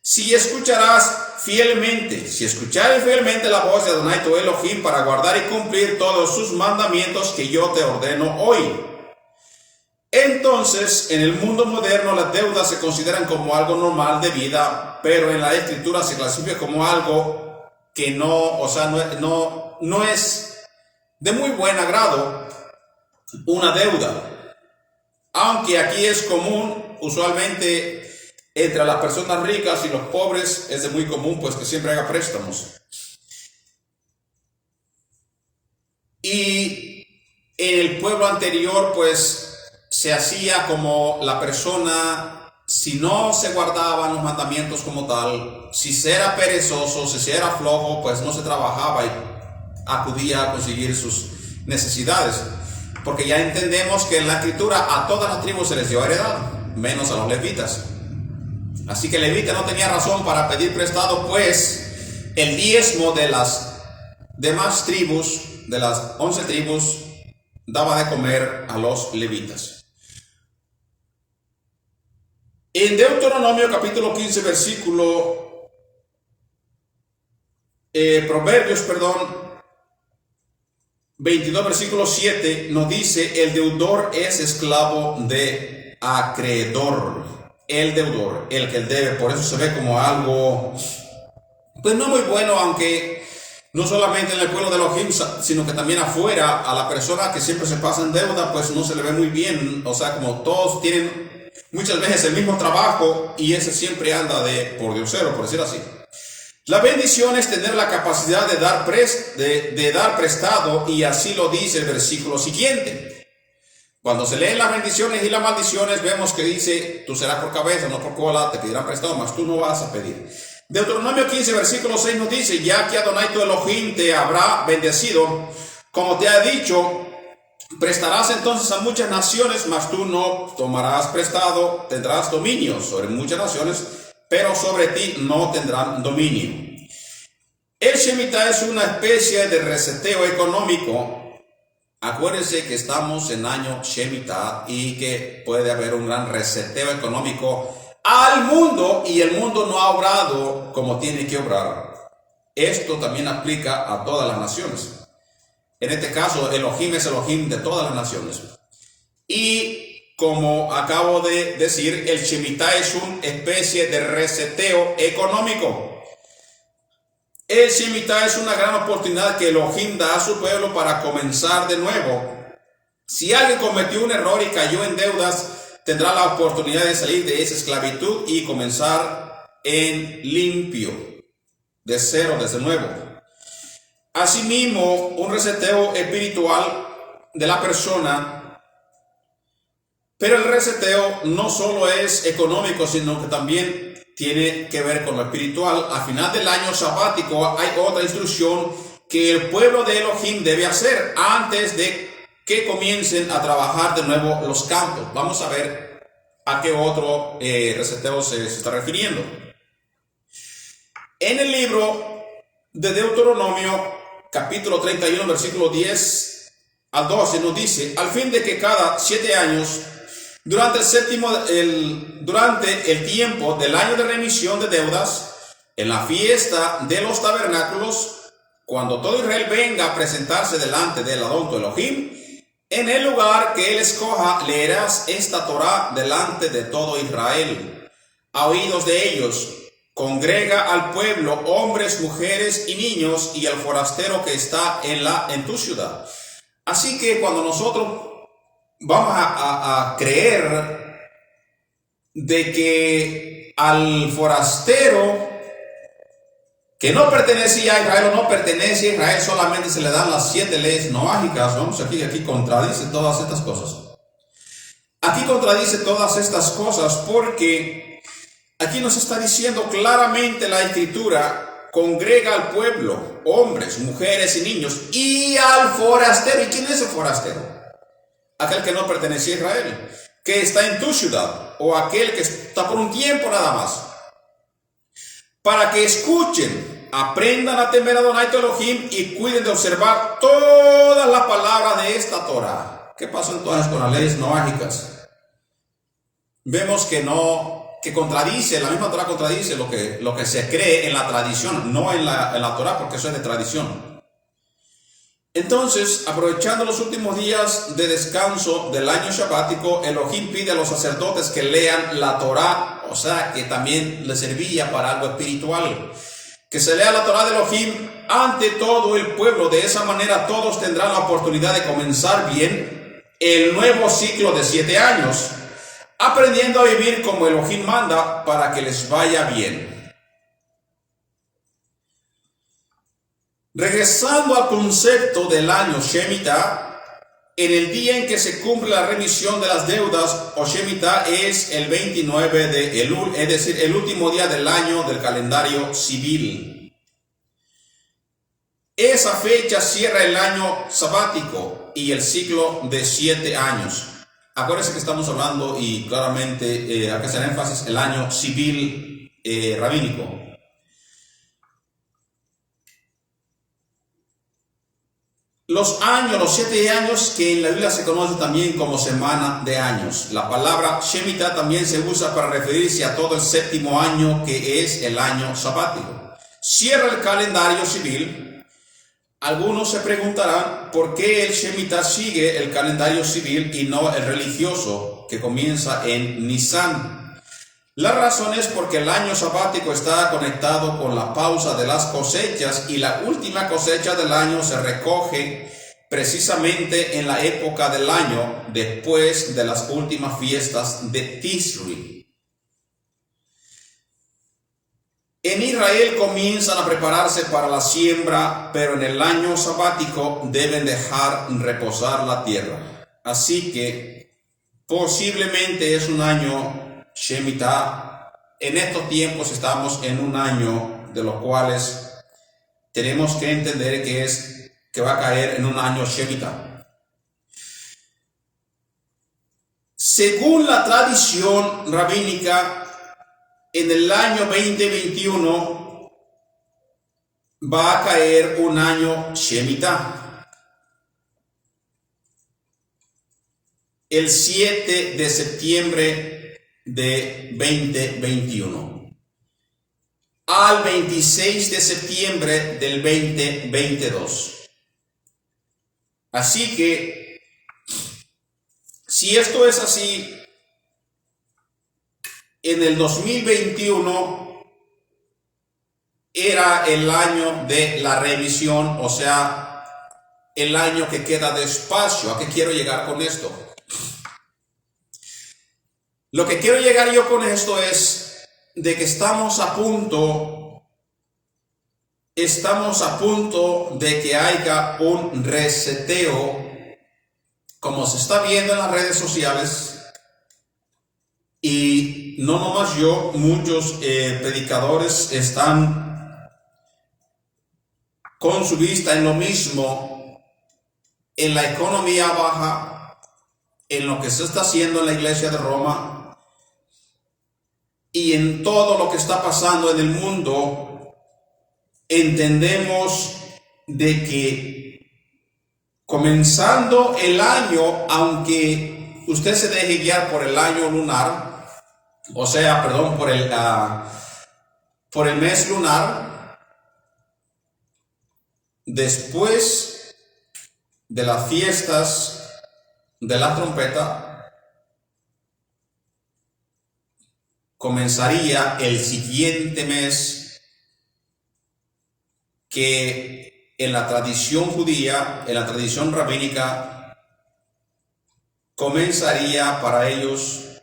Si escuchares fielmente la voz de Adonai, tu Elohim, para guardar y cumplir todos sus mandamientos que yo te ordeno hoy. Entonces, en el mundo moderno las deudas se consideran como algo normal de vida, pero en la Escritura se clasifica como algo que no es de muy buen agrado, una deuda. Aunque aquí es común, usualmente entre las personas ricas y los pobres es de muy común pues que siempre haga préstamos. Y en el pueblo anterior pues se hacía como la persona, si no se guardaban los mandamientos como tal, si se era perezoso, si se era flojo, pues no se trabajaba y acudía a conseguir sus necesidades. Porque ya entendemos que en la Escritura a todas las tribus se les dio heredad, menos a los levitas. Así que el levita no tenía razón para pedir prestado, pues el diezmo de las demás tribus, de las 11 tribus, daba de comer a los levitas. En Deuteronomio capítulo 15 versículo Proverbios 22 versículo 7 nos dice: el deudor es esclavo de acreedor. El deudor, el que debe, por eso se ve como algo pues no muy bueno, aunque no solamente en el pueblo de Elohim, sino que también afuera, a la persona que siempre se pasa en deuda, pues no se le ve muy bien. O sea, como todos tienen muchas veces el mismo trabajo y ese siempre anda de por diosero, por decir así. La bendición es tener la capacidad de dar prestado, y así lo dice el versículo siguiente. Cuando se leen las bendiciones y las maldiciones, vemos que dice: tú serás por cabeza, no por cola, te pedirán prestado, mas tú no vas a pedir. Deuteronomio 15, versículo 6 nos dice: ya que Adonai tu Elohim te habrá bendecido, como te ha dicho, prestarás entonces a muchas naciones, mas tú no tomarás prestado, tendrás dominio sobre muchas naciones, pero sobre ti no tendrán dominio. El Shemitah es una especie de reseteo económico. Acuérdense que estamos en año Shemitah y que puede haber un gran reseteo económico al mundo, y el mundo no ha obrado como tiene que obrar. Esto también aplica a todas las naciones. En este caso, Elohim es Elohim de todas las naciones. Y como acabo de decir, el Shemitah es una especie de reseteo económico. El Shemitah es una gran oportunidad que Elohim da a su pueblo para comenzar de nuevo. Si alguien cometió un error y cayó en deudas, tendrá la oportunidad de salir de esa esclavitud y comenzar en limpio, de cero, desde nuevo. Asimismo, un reseteo espiritual de la persona, pero el reseteo no solo es económico, sino que también tiene que ver con lo espiritual. Al final del año sabático hay otra instrucción que el pueblo de Elohim debe hacer antes de que comiencen a trabajar de nuevo los campos. Vamos a ver a qué otro reseteo se está refiriendo. En el libro de Deuteronomio, capítulo 31, versículo 10 al 12, nos dice: al fin de que cada 7 años, durante el tiempo del año de remisión de deudas, en la fiesta de los tabernáculos, cuando todo Israel venga a presentarse delante del Adonai Elohim, en el lugar que él escoja, leerás esta Torá delante de todo Israel, a oídos de ellos. Congrega al pueblo, hombres, mujeres y niños, y al forastero que está en tu ciudad. Así que cuando nosotros vamos a creer de que al forastero que no pertenecía a Israel o no pertenece a Israel solamente se le dan las 7 leyes noágicas, vamos, aquí contradice todas estas cosas. Aquí contradice todas estas cosas porque aquí nos está diciendo claramente la Escritura: congrega al pueblo, hombres, mujeres y niños, y al forastero. ¿Y quién es el forastero? Aquel que no pertenece a Israel, que está en tu ciudad, o aquel que está por un tiempo nada más, para que escuchen, aprendan a temer a Adonai Elohim y cuiden de observar todas las palabras de esta Torah. ¿Qué pasa entonces con las leyes noágicas? Vemos que contradice, la misma Torah contradice lo que se cree en la tradición, no en la Torah, porque eso es de tradición. Entonces, aprovechando los últimos días de descanso del año sabático, Elohim pide a los sacerdotes que lean la Torah, o sea, que también les servía para algo espiritual. Que se lea la Torah de Elohim ante todo el pueblo. De esa manera todos tendrán la oportunidad de comenzar bien el nuevo ciclo de 7 años, aprendiendo a vivir como Elohim manda para que les vaya bien. Regresando al concepto del año Shemitah, en el día en que se cumple la remisión de las deudas, o Shemitah, es el 29 de Elul, es decir, el último día del año del calendario civil. Esa fecha cierra el año sabático y el ciclo de 7 años. Acuérdense que estamos hablando, y claramente hay que hacer énfasis, el año civil rabínico. Los 7 años, que en la Biblia se conoce también como semana de años. La palabra Shemitah también se usa para referirse a todo el 7º año, que es el año sabático. Cierra el calendario civil. Algunos se preguntarán por qué el Shemitah sigue el calendario civil y no el religioso, que comienza en Nisan. La razón es porque el año sabático está conectado con la pausa de las cosechas, y la última cosecha del año se recoge precisamente en la época del año después de las últimas fiestas de Tisri. En Israel comienzan a prepararse para la siembra, pero en el año sabático deben dejar reposar la tierra. Así que posiblemente es un año Shemitah. En estos tiempos estamos en un año de los cuales tenemos que entender que va a caer en un año Shemitah. Según la tradición rabínica, en el año 2021 va a caer un año Shemitah. El 7 de septiembre de 2021 al 26 de septiembre del 2022. Así que, si esto es así, en el 2021 era el año de la remisión, o sea, el año que queda de espacio. ¿A qué quiero llegar con esto? Lo que quiero llegar yo con esto es de que estamos a punto de que haya un reseteo, como se está viendo en las redes sociales, y no nomás yo, muchos predicadores están con su vista en lo mismo, en la economía baja, en lo que se está haciendo en la iglesia de Roma y en todo lo que está pasando en el mundo. Entendemos de que comenzando el año, aunque usted se deje guiar por el año lunar, o sea, perdón, por el mes lunar, después de las fiestas de la trompeta, comenzaría el siguiente mes, que en la tradición judía, en la tradición rabínica, comenzaría para ellos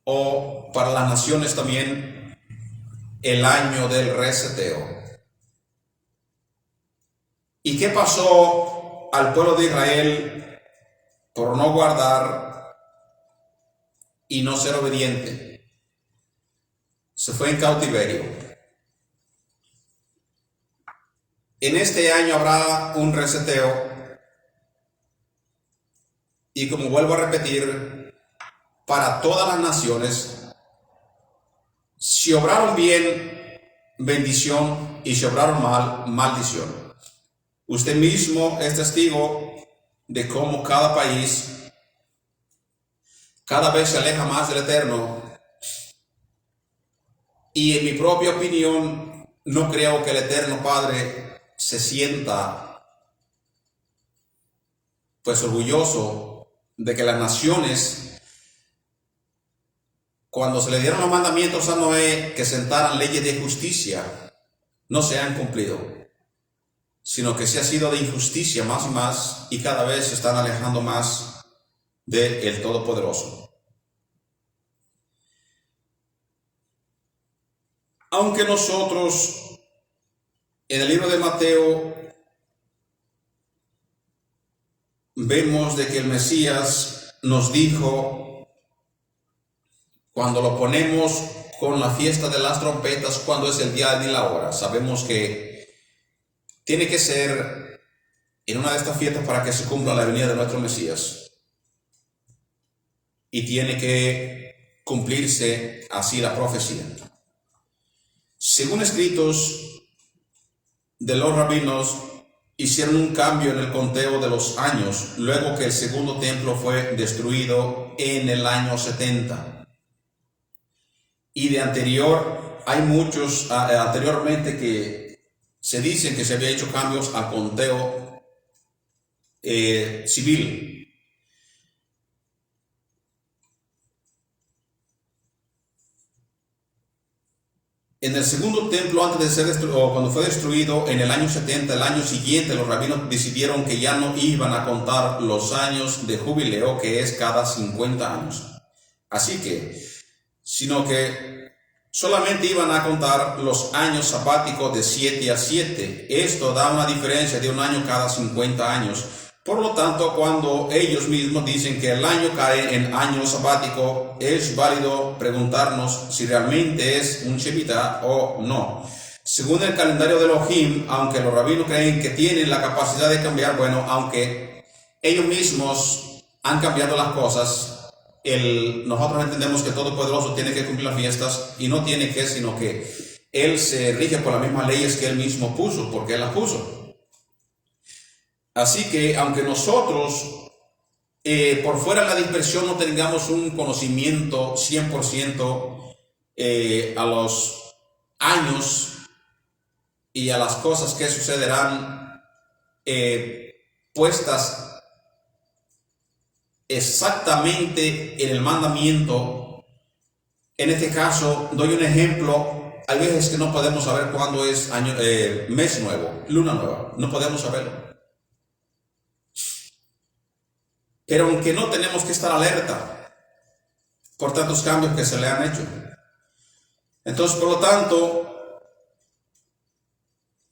o para las naciones también el año del reseteo. ¿Y qué pasó al pueblo de Israel por no guardar y no ser obediente? Se fue en cautiverio. En este año habrá un reseteo, y como vuelvo a repetir, para todas las naciones. Si obraron bien, bendición, y si obraron mal, maldición. Usted mismo es testigo de cómo cada país cada vez se aleja más del Eterno, y en mi propia opinión no creo que el Eterno Padre se sienta pues orgulloso de que las naciones, cuando se le dieron los mandamientos a Noé que sentaran leyes de justicia, no se han cumplido, sino que se ha sido de injusticia más y más, y cada vez se están alejando más del Todopoderoso. Aunque nosotros en el libro de Mateo vemos de que el Mesías nos dijo, cuando lo ponemos con la fiesta de las trompetas, cuando es el día y la hora, sabemos que tiene que ser en una de estas fiestas para que se cumpla la venida de nuestro Mesías, y tiene que cumplirse así la profecía. Según escritos de los rabinos, hicieron un cambio en el conteo de los años luego que el segundo templo fue destruido en el año 70. Y de anterior, hay muchos anteriormente que se dicen que se había hecho cambios al conteo civil. En el segundo templo, antes de ser destruido, cuando fue destruido en el año 70, el año siguiente, los rabinos decidieron que ya no iban a contar los años de jubileo, que es cada 50 años. Así que, sino que solamente iban a contar los años sabáticos de 7 a 7. Esto da una diferencia de un año cada 50 años. Por lo tanto, cuando ellos mismos dicen que el año cae en año sabático, es válido preguntarnos si realmente es un Shemitah o no. Según el calendario de Elohim, aunque los rabinos creen que tienen la capacidad de cambiar, bueno, aunque ellos mismos han cambiado las cosas, nosotros entendemos que el Todopoderoso tiene que cumplir las fiestas, y no tiene que, sino que Él se rige por las mismas leyes que Él mismo puso, porque Él las puso. Así que, aunque nosotros por fuera de la dispersión no tengamos un conocimiento 100% a los años y a las cosas que sucederán puestas exactamente en el mandamiento, en este caso doy un ejemplo. Hay veces que no podemos saber cuándo es mes nuevo, luna nueva, no podemos saberlo. Pero aunque no tenemos que estar alerta por tantos cambios que se le han hecho, Entonces, por lo tanto,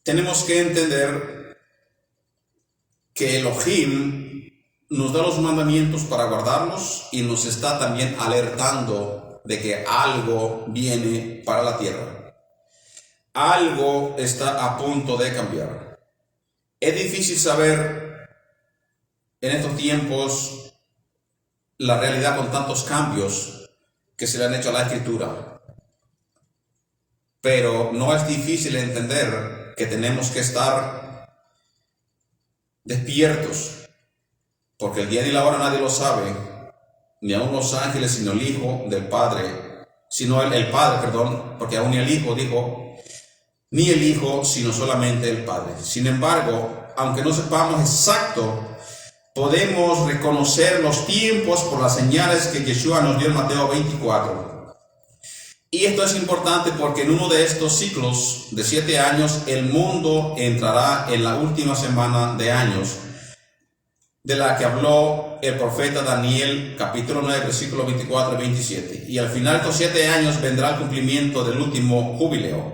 tenemos que entender que Elohim nos da los mandamientos para guardarlos y nos está también alertando de que algo viene para la tierra. Algo está a punto de cambiar. Es difícil saber en estos tiempos la realidad con tantos cambios que se le han hecho a la escritura. Pero no es difícil entender que tenemos que estar despiertos, porque el día ni la hora nadie lo sabe, ni aun los ángeles, sino el Hijo del Padre, sino el Padre, perdón, porque aún ni el Hijo dijo, ni el Hijo, sino solamente el Padre. Sin embargo, aunque no sepamos exacto, podemos reconocer los tiempos por las señales que Yeshua nos dio en Mateo 24. Y esto es importante porque en uno de estos ciclos de 7 años, el mundo entrará en la última semana de años, de la que habló el profeta Daniel, capítulo 9, versículos 24 y 27. Y al final de estos 7 años vendrá el cumplimiento del último jubileo,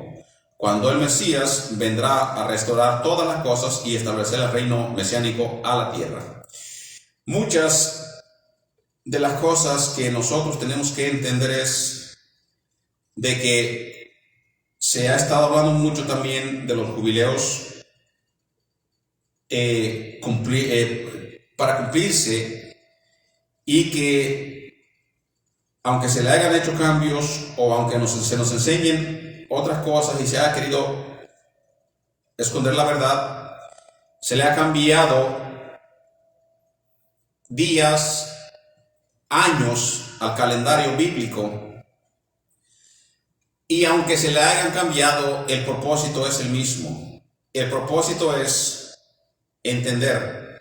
cuando el Mesías vendrá a restaurar todas las cosas y establecer el reino mesiánico a la tierra. Muchas de las cosas que nosotros tenemos que entender es de que se ha estado hablando mucho también de los jubileos para cumplirse, y que aunque se le hayan hecho cambios o aunque se nos enseñen otras cosas y se haya querido esconder la verdad, se le ha cambiado días, años al calendario bíblico. Y aunque se le hayan cambiado, el propósito es el mismo. El propósito es entender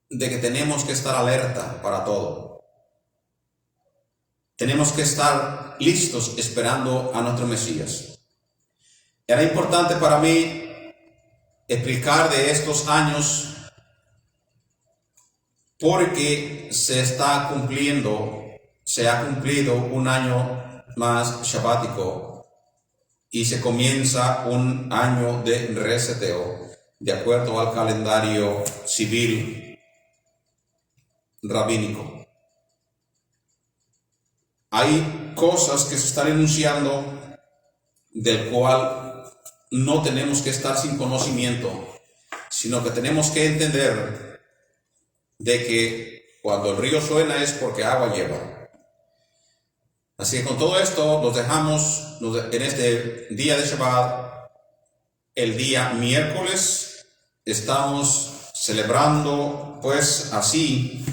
de que tenemos que estar alerta para todo. Tenemos que estar listos esperando a nuestro Mesías. Era importante para mí explicar de estos años porque se ha cumplido un año más shabático y se comienza un año de reseteo de acuerdo al calendario civil rabínico. Hay cosas que se están enunciando del cual no tenemos que estar sin conocimiento, sino que tenemos que entender de que cuando el río suena es porque agua lleva. Así que con todo esto los dejamos en este día de Shabbat, el día miércoles. Estamos celebrando pues así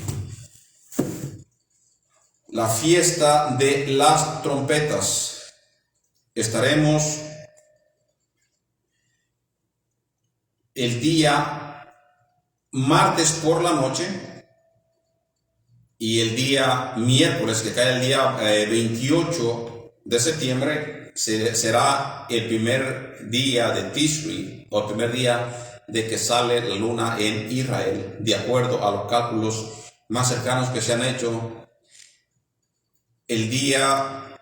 la fiesta de las trompetas. Estaremos el día martes por la noche y el día miércoles, que cae el día 28 de septiembre, será el primer día de Tishri, o el primer día de que sale la luna en Israel, de acuerdo a los cálculos más cercanos que se han hecho. El día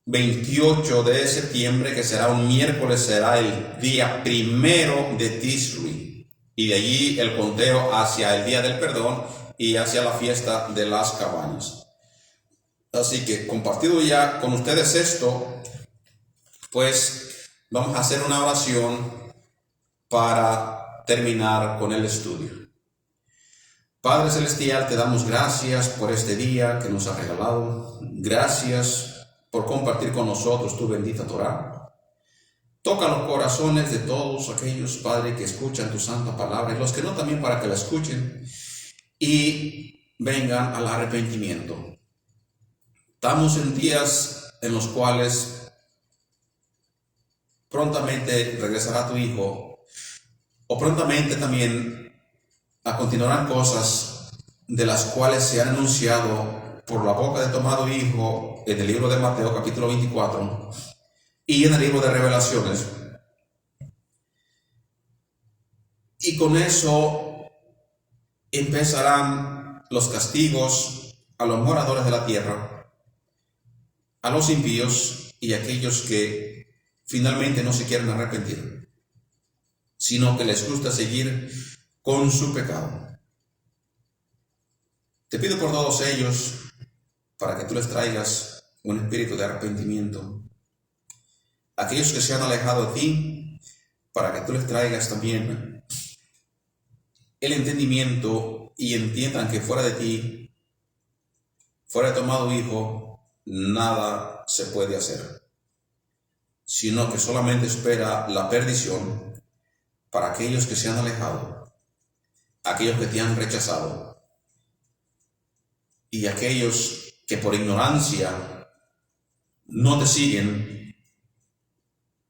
28 de septiembre, que será un miércoles, será el día primero de Tishri, y de allí el conteo hacia el día del perdón y hacia la fiesta de las cabañas. Así que, compartido ya con ustedes esto, pues vamos a hacer una oración para terminar con el estudio. Padre Celestial, te damos gracias por este día que nos has regalado. Gracias por compartir con nosotros tu bendita Torah. Toca los corazones de todos aquellos, Padre, que escuchan tu santa palabra, y los que no, también para que la escuchen y vengan al arrepentimiento. Estamos en días en los cuales prontamente regresará tu Hijo, o prontamente también continuarán cosas de las cuales se han anunciado por la boca de tu amado Hijo en el libro de Mateo capítulo 24 y en el libro de Revelaciones. Y con eso empezarán los castigos a los moradores de la tierra, a los impíos y a aquellos que finalmente no se quieren arrepentir, sino que les gusta seguir con su pecado. Te pido por todos ellos para que tú les traigas un espíritu de arrepentimiento. Aquellos que se han alejado de ti, para que tú les traigas también el entendimiento y entiendan que fuera de ti, fuera de tu amado Hijo, nada se puede hacer, sino que solamente espera la perdición para aquellos que se han alejado, aquellos que te han rechazado y aquellos que por ignorancia no te siguen.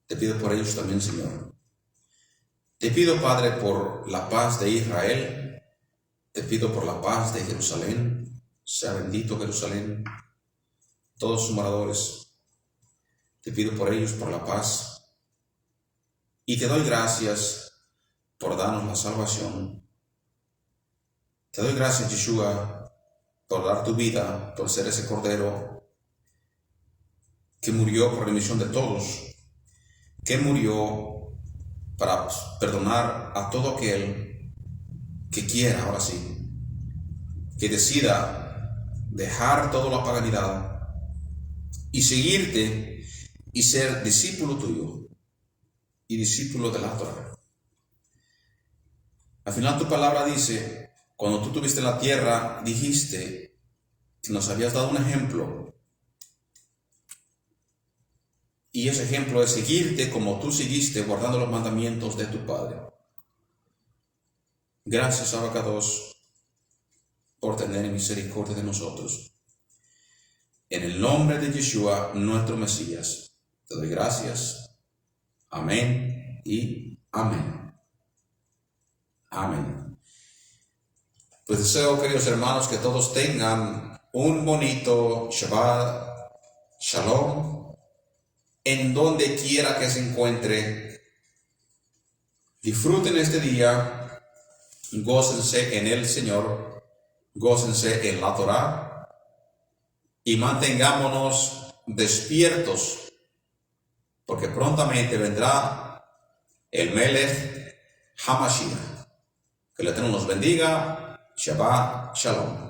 Te pido por ellos también, Señor. Te pido, Padre, por la paz de Israel. Te pido por la paz de Jerusalén. Sea bendito Jerusalén, todos sus moradores. Te pido por ellos, por la paz. Y te doy gracias por darnos la salvación. Te doy gracias, Yeshua, por dar tu vida, por ser ese Cordero que murió por remisión de todos, que murió para perdonar a todo aquel que quiera, ahora sí, que decida dejar toda la paganidad y seguirte y ser discípulo tuyo y discípulo de la Torah. Al final tu palabra dice, cuando tú tuviste la tierra, dijiste que nos habías dado un ejemplo. Y ese ejemplo es seguirte como tú seguiste, guardando los mandamientos de tu Padre. Gracias, Abacados, por tener misericordia de nosotros. En el nombre de Yeshua, nuestro Mesías, te doy gracias. Amén y amén. Amén. Pues deseo, queridos hermanos, que todos tengan un bonito Shabbat Shalom, en donde quiera que se encuentre. Disfruten este día, gócense en el Señor, gócense en la Torah y mantengámonos despiertos, porque prontamente vendrá el Melech HaMashiach. Que el Eterno nos bendiga. Shabbat Shalom.